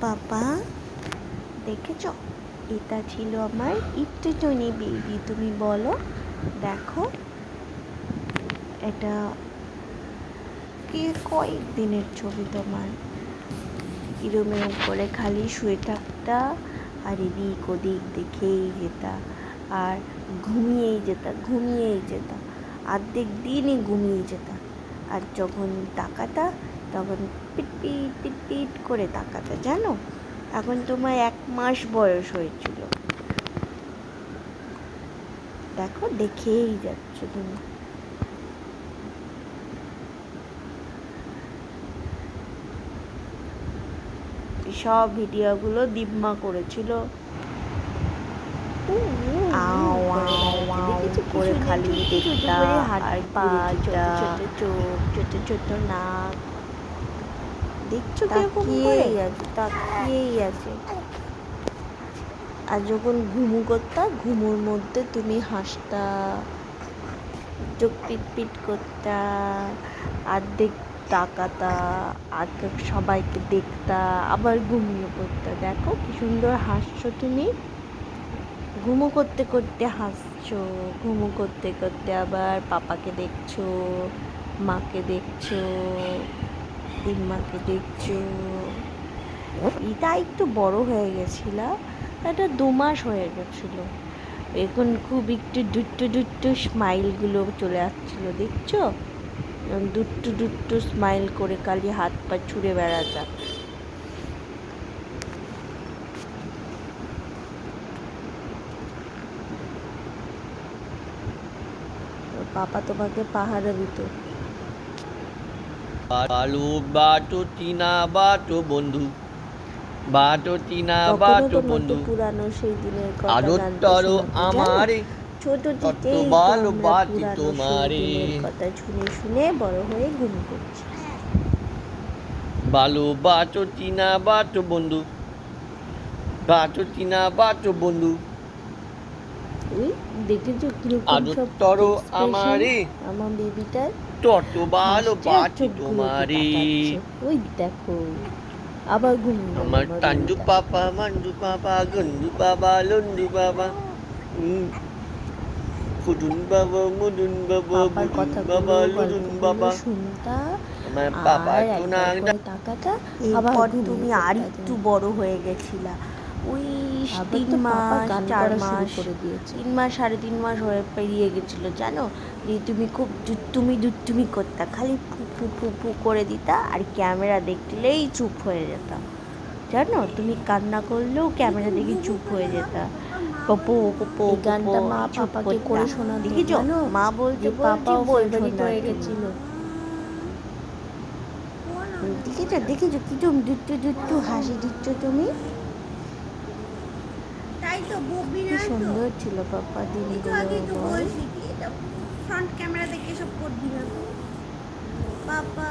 পাপা দেখেছ, এটা ছিল আমার একটুটুনি বেবি। তুমি বলো, দেখো এটা কি কয়েক দিনের ছবি তোমার। এরম এরম করে খালি শুয়ে থাকতা আর এদিক ওদিক দেখেই যেতা আর ঘুমিয়েই যেতা অর্ধেক দিনই ঘুমিয়ে যেতা। আর যখন তাকাতা তখন পিট পিট পিট পিট করে তাকাতা, জানো। এখন তোমার 1 মাস বয়স হয়েছিল, দেখো দেখেই যাচ্ছ তুমি। সব ভিডিওগুলো দিব্যা করেছিল, করে খালি দেখতা আর পাটা, ছোট ছোট নাক, দেখছো তাকিয়েই আছে। আর যখন ঘুমু করতা, ঘুমোর মধ্যে তুমি হাসতা, চোখ পিট পিট করতা, অর্ধেক তাকাতা, অর্ধেক সবাইকে দেখতা, আবার ঘুমিয়ে পড়তা। দেখো কি সুন্দর হাসছো তুমি, ঘুমো করতে করতে হাসছো, ঘুমো করতে করতে আবার পাপাকে দেখছো, মাকে দেখছো, দিম্মাকে দেখছো। এটা একটু বড় হয়ে গেছিল, এটা 2 মাস হয়ে গেছিল। এখন খুব একটু দুট্টু স্মাইলগুলো চলে আসছিল, দেখছো। দুট্টু স্মাইল করে খালি হাত পা ছুঁড়ে বেড়াতা। পাপা তোমাকে পাহারা দিত। বালু বাটো টিনা বাটো বন্ধু, বাটো টিনা বাটো বন্ধু, পুরানো সেই দিনের কথা আদর আমারে, ছোট থেকেই ভালো আমরা বাটি পুরানো সেই তোমারে, দিনের কথা শুনে শুনে বড় হয়ে ঘুমিয়ে পড়ছি। বালু বাটো টিনা বাটো বন্ধু, বাটো টিনা বাটো বন্ধু, ওই দেখেছো কিরকম সব আদর আমারে, আমার বেবিটার তত ভালো বাটি তোমারে। ওই দেখো আবার ঘুমিয়ে গেল আমার টান্ডু পাপা, মান্ডু পাপা, গন্ডু বাবা, লন্ডু বাবা, ফুডুন বাবা, মুডুন বাবা, বুডুন বাবা, লুডুন বাবা, শুনতা আমার পাপা আর তাকাতা। আবার তুমি আর একটু বড় হয়ে গেছিলা, ওই 3 মাস 4 মাস, 3 মাস 3.5 মাস হয়ে পেরিয়ে গেছিল, জানো। তুমি খুব দুষ্টুমি করতা, খালি ফু ফু ফু ফু করে দিতা আর ক্যামেরা দেখলেই চুপ হয়ে যেতা, জানো। তুমি কান্না করলেও ক্যামেরা দেখে চুপ হয়ে যেতা। পপো পপো গানটা মা পাপাকে করে শোনাতো, দেখেছো। মা বলতে পাপাও ফেভারিট হয়ে গেছিল। দেখেছো কি তুমি দুট্টু হাসি দিচ্ছ তুমি। তাই তো বকবি কি না, তো সুন্দর ছিল পাপা দিনগুলো। ফ্রন্ট ক্যামেরা দেখে সব করবি না তো পাপা।